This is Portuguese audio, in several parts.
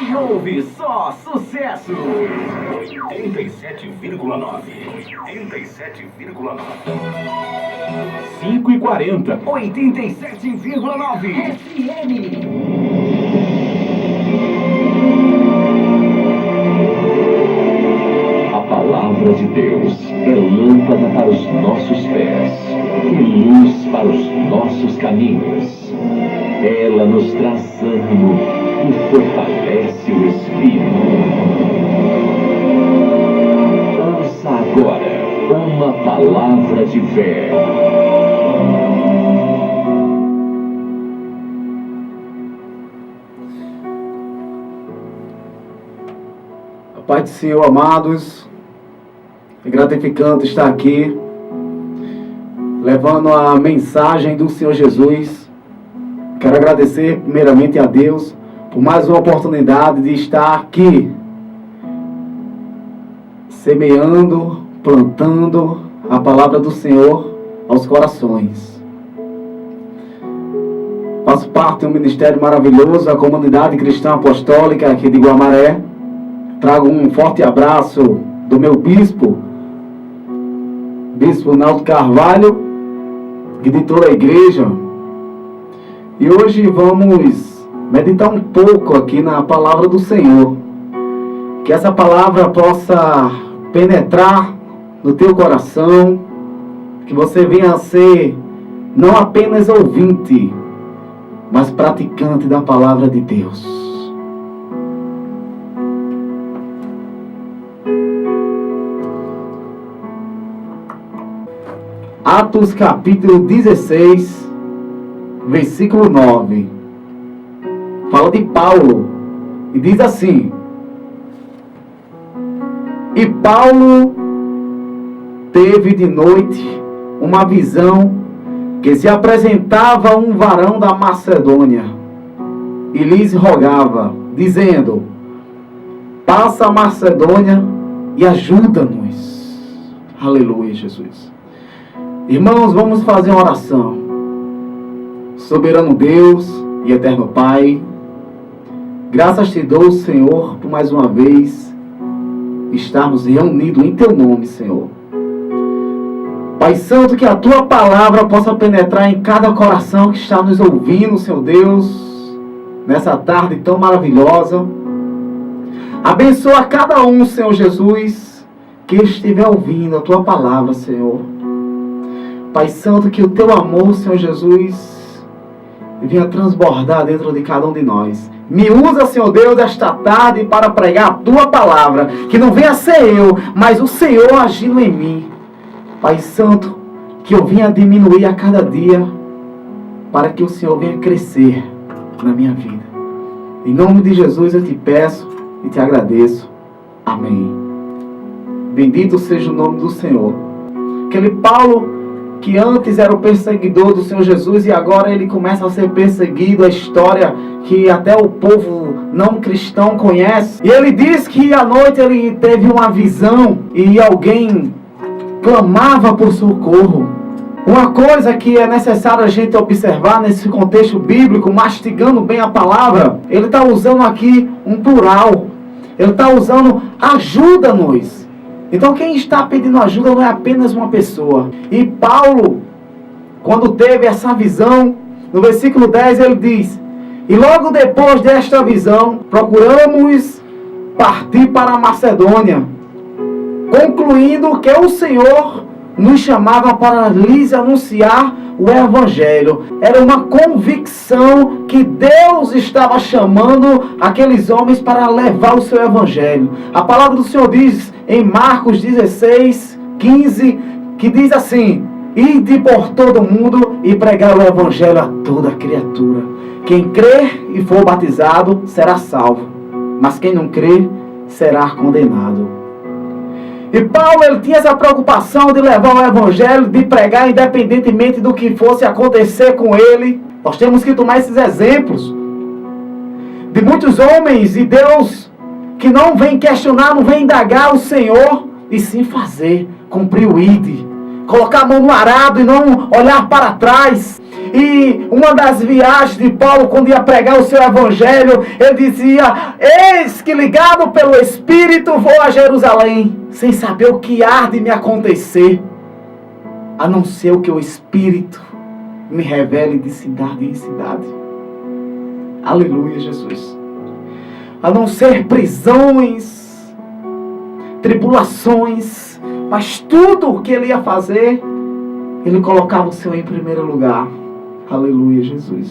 E ouve só sucesso. 87,9. 5h40. 87,9 FM. A palavra de Deus é lâmpada para os nossos pés e luz para os nossos caminhos. Ela nos traz ânimo e fortalece o espírito. Ouça agora uma palavra de fé. A paz do Senhor, amados. É gratificante estar aqui, levando a mensagem do Senhor Jesus. Quero agradecer primeiramente a Deus por mais uma oportunidade de estar aqui, semeando, plantando a palavra do Senhor aos corações. Faço parte de um ministério maravilhoso, a Comunidade Cristã Apostólica aqui de Guamaré. Trago um forte abraço do meu bispo Naldo Carvalho, e de toda a igreja. E hoje vamos meditar um pouco aqui na palavra do Senhor. Que essa palavra possa penetrar no teu coração, que você venha a ser não apenas ouvinte, mas praticante da palavra de Deus. Atos capítulo 16, versículo 9. Fala de Paulo e diz assim: E Paulo teve de noite uma visão que se apresentava um varão da Macedônia e lhes rogava, dizendo: Passa a Macedônia e ajuda-nos. Aleluia, Jesus. Irmãos, vamos fazer uma oração. Soberano Deus e eterno Pai, graças te dou, Senhor, por mais uma vez estarmos reunidos em teu nome, Senhor. Pai Santo, que a tua palavra possa penetrar em cada coração que está nos ouvindo, Senhor Deus, nessa tarde tão maravilhosa. Abençoa cada um, Senhor Jesus, que estiver ouvindo a tua palavra, Senhor. Pai Santo, que o teu amor, Senhor Jesus, venha transbordar dentro de cada um de nós. Me usa, Senhor Deus, esta tarde para pregar a tua palavra. Que não venha ser eu, mas o Senhor agindo em mim. Pai Santo, que eu venha diminuir a cada dia, para que o Senhor venha crescer na minha vida. Em nome de Jesus eu te peço e te agradeço. Amém. Bendito seja o nome do Senhor. Aquele Paulo que antes era o perseguidor do Senhor Jesus e agora ele começa a ser perseguido, a história que até o povo não cristão conhece. E ele diz que à noite ele teve uma visão e alguém clamava por socorro. Uma coisa que é necessário a gente observar nesse contexto bíblico, mastigando bem a palavra, ele está usando aqui um plural. Ele está usando ajuda-nos. Então quem está pedindo ajuda não é apenas uma pessoa. E Paulo, quando teve essa visão, no versículo 10 ele diz: E logo depois desta visão, procuramos partir para a Macedônia, concluindo que o Senhor nos chamava para lhes anunciar o Evangelho. Era uma convicção que Deus estava chamando aqueles homens para levar o seu Evangelho. A palavra do Senhor diz em Marcos 16, 15, que diz assim: Ide por todo o mundo e pregar o Evangelho a toda criatura. Quem crer e for batizado será salvo, mas quem não crer será condenado. E Paulo, ele tinha essa preocupação de levar o Evangelho, de pregar independentemente do que fosse acontecer com ele. Nós temos que tomar esses exemplos de muitos homens de Deus que não vem questionar, não vem indagar o Senhor, e sim fazer, cumprir o ID. colocar a mão no arado e não olhar para trás. E uma das viagens de Paulo, quando ia pregar o seu evangelho, ele dizia: eis que ligado pelo Espírito vou a Jerusalém, sem saber o que há de me acontecer, a não ser o que o Espírito me revele de cidade em cidade. Aleluia, Jesus. A não ser prisões, tribulações, mas tudo o que ele ia fazer, ele colocava o Senhor em primeiro lugar. Aleluia, Jesus.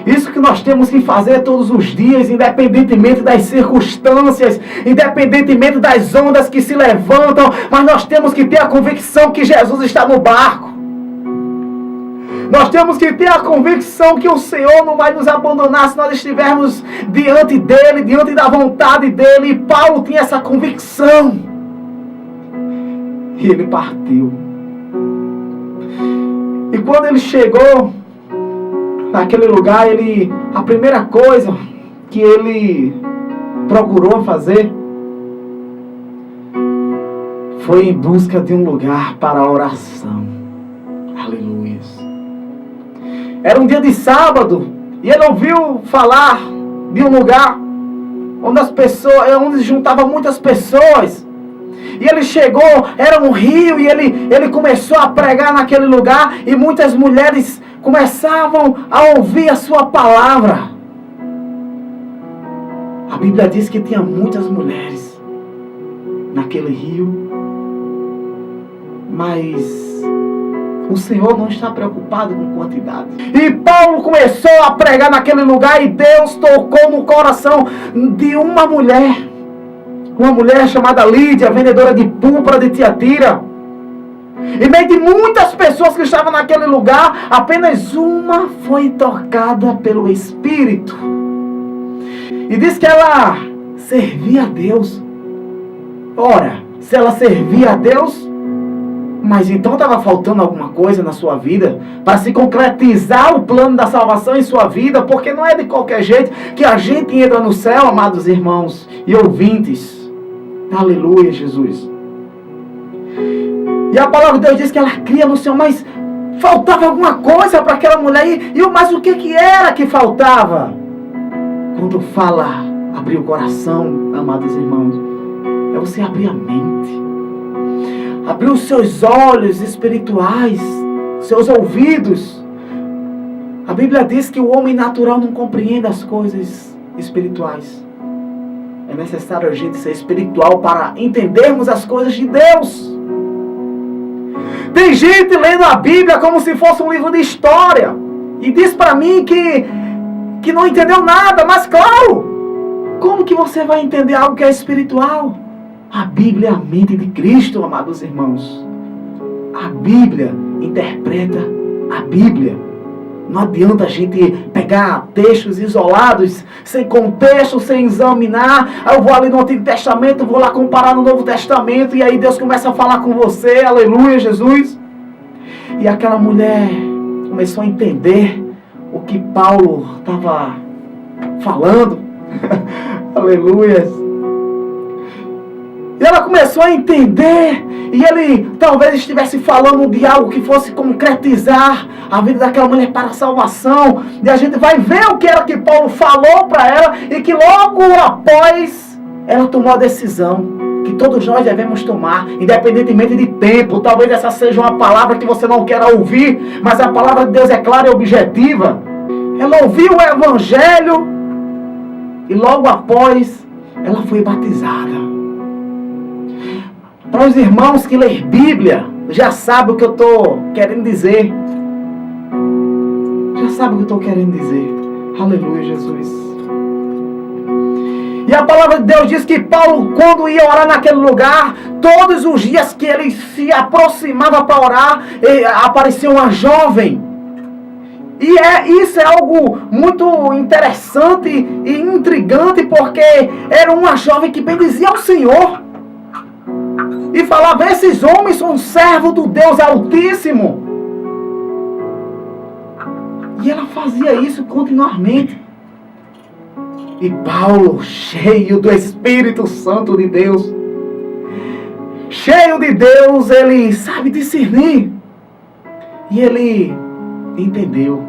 Isso que nós temos que fazer todos os dias, independentemente das circunstâncias, independentemente das ondas que se levantam, mas nós temos que ter a convicção que Jesus está no barco. Nós temos que ter a convicção que o Senhor não vai nos abandonar se nós estivermos diante dEle, diante da vontade dEle. E Paulo tinha essa convicção. E ele partiu. E quando ele chegou naquele lugar, a primeira coisa que ele procurou fazer foi em busca de um lugar para a oração. Aleluia. Era um dia de sábado e ele ouviu falar de um lugar onde juntava muitas pessoas. E ele chegou, era um rio, e ele começou a pregar naquele lugar, e muitas mulheres começavam a ouvir a sua palavra. A Bíblia diz que tinha muitas mulheres naquele rio, mas o Senhor não está preocupado com quantidade. E Paulo começou a pregar naquele lugar, e Deus tocou no coração de uma mulher chamada Lídia, vendedora de púrpura de Tiatira. Em meio de muitas pessoas que estavam naquele lugar, apenas uma foi tocada pelo Espírito. E diz que ela servia a Deus. Ora, se ela servia a Deus, mas então estava faltando alguma coisa na sua vida para se concretizar o plano da salvação em sua vida, porque não é de qualquer jeito que a gente entra no céu, amados irmãos e ouvintes. Aleluia, Jesus. E a palavra de Deus diz que ela cria no Senhor, mas faltava alguma coisa para aquela mulher. Mas o que era que faltava? Quando fala abrir o coração, amados irmãos, é você abrir a mente, abrir os seus olhos espirituais, seus ouvidos. A Bíblia diz que o homem natural não compreende as coisas espirituais. É necessário a gente ser espiritual para entendermos as coisas de Deus. Tem gente lendo a Bíblia como se fosse um livro de história, e diz para mim que não entendeu nada. Mas claro, como que você vai entender algo que é espiritual? A Bíblia é a mente de Cristo, amados irmãos. A Bíblia interpreta a Bíblia. Não adianta a gente pegar textos isolados, sem contexto, sem examinar. Aí eu vou ali no Antigo Testamento, vou lá comparar no Novo Testamento, e aí Deus começa a falar com você. Aleluia, Jesus. E aquela mulher começou a entender o que Paulo estava falando. Aleluia. E ela começou a entender, e ele talvez estivesse falando de algo que fosse concretizar a vida daquela mulher para a salvação. E a gente vai ver o que era que Paulo falou para ela, e que logo após ela tomou a decisão que todos nós devemos tomar, independentemente de tempo. Talvez essa seja uma palavra que você não queira ouvir, mas a palavra de Deus é clara e objetiva. Ela ouviu o Evangelho, e logo após ela foi batizada. Para os irmãos que lêem Bíblia, já sabem o que eu estou querendo dizer. Já sabem o que eu estou querendo dizer. Aleluia, Jesus. E a palavra de Deus diz que Paulo, quando ia orar naquele lugar, todos os dias que ele se aproximava para orar, aparecia uma jovem. E isso é algo muito interessante e intrigante, porque era uma jovem que bendizia ao Senhor. E falava: esses homens são servos do Deus Altíssimo. E ela fazia isso continuamente. E Paulo, cheio do Espírito Santo de Deus, cheio de Deus, ele sabe discernir. E ele entendeu.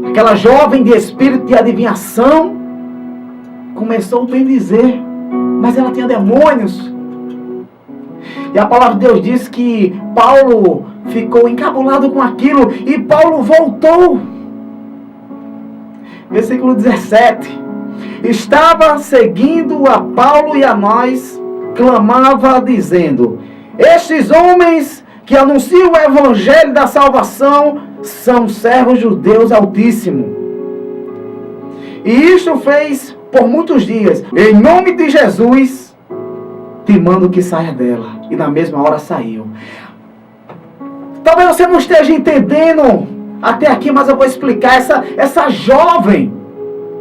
Aquela jovem de espírito de adivinhação começou a bem dizer, mas ela tinha demônios. E a palavra de Deus diz que Paulo ficou encabulado com aquilo e Paulo voltou. Versículo 17. Estava seguindo a Paulo e a nós, clamava dizendo: estes homens que anunciam o evangelho da salvação são servos de Deus Altíssimo. E isto fez por muitos dias. Em nome de Jesus, te mando que saia dela. E na mesma hora saiu. Talvez você não esteja entendendo até aqui, mas eu vou explicar. Essa jovem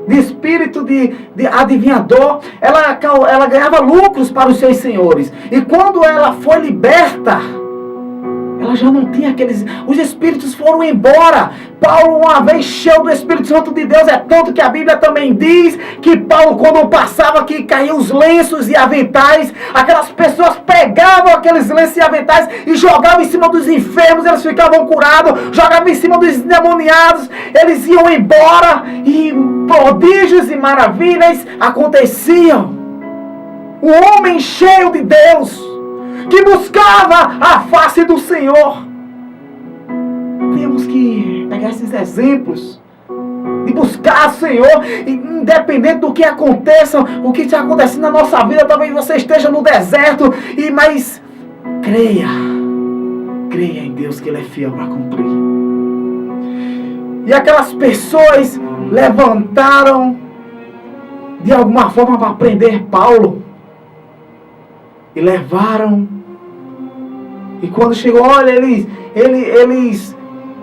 de espírito de adivinhador, ela ganhava lucros para os seus senhores. E quando ela foi liberta, ela já não tinha aqueles... Os espíritos foram embora. Paulo, uma vez cheio do Espírito Santo de Deus, é tanto que a Bíblia também diz que Paulo, quando passava, que caíam os lenços e aventais, aquelas pessoas pegavam aqueles lenços e aventais e jogavam em cima dos enfermos, eles ficavam curados, jogavam em cima dos endemoniados, eles iam embora e prodígios e maravilhas aconteciam. Um homem cheio de Deus, que buscava a face do Senhor. Temos que pegar esses exemplos de buscar o Senhor, independente do que aconteça, o que está acontecendo na nossa vida. Talvez você esteja no deserto, mas creia em Deus que Ele é fiel para cumprir. E aquelas pessoas levantaram de alguma forma para prender Paulo e levaram. E quando chegou, olha, eles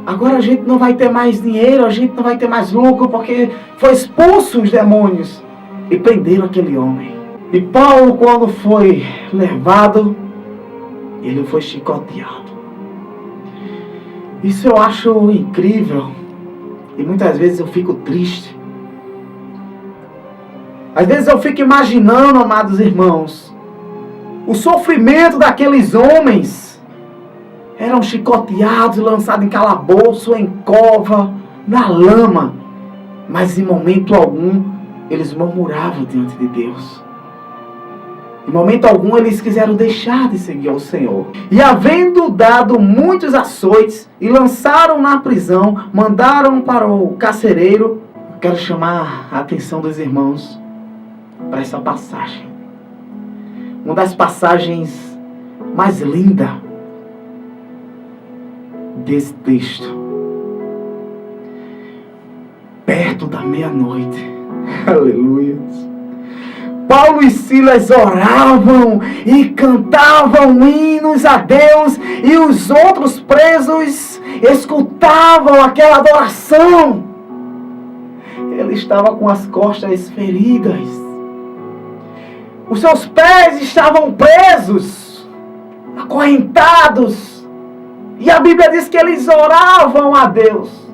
agora a gente não vai ter mais dinheiro, a gente não vai ter mais lucro, porque foi expulso os demônios. E prenderam aquele homem. E Paulo, quando foi levado, ele foi chicoteado. Isso eu acho incrível. E muitas vezes eu fico triste. Às vezes eu fico imaginando, amados irmãos, o sofrimento daqueles homens. Eram chicoteados, lançados em calabouço, em cova, na lama. Mas em momento algum, eles murmuravam diante de Deus. Em momento algum, eles quiseram deixar de seguir ao Senhor. E havendo dado muitos açoites, e lançaram na prisão, mandaram para o carcereiro. Eu quero chamar a atenção dos irmãos para essa passagem. Uma das passagens mais lindas desse texto. Perto da meia-noite. Aleluia. Paulo e Silas oravam e cantavam hinos a Deus, e os outros presos escutavam aquela adoração. Ele estava com as costas feridas. Os seus pés estavam presos, acorrentados. E a Bíblia diz que eles oravam a Deus.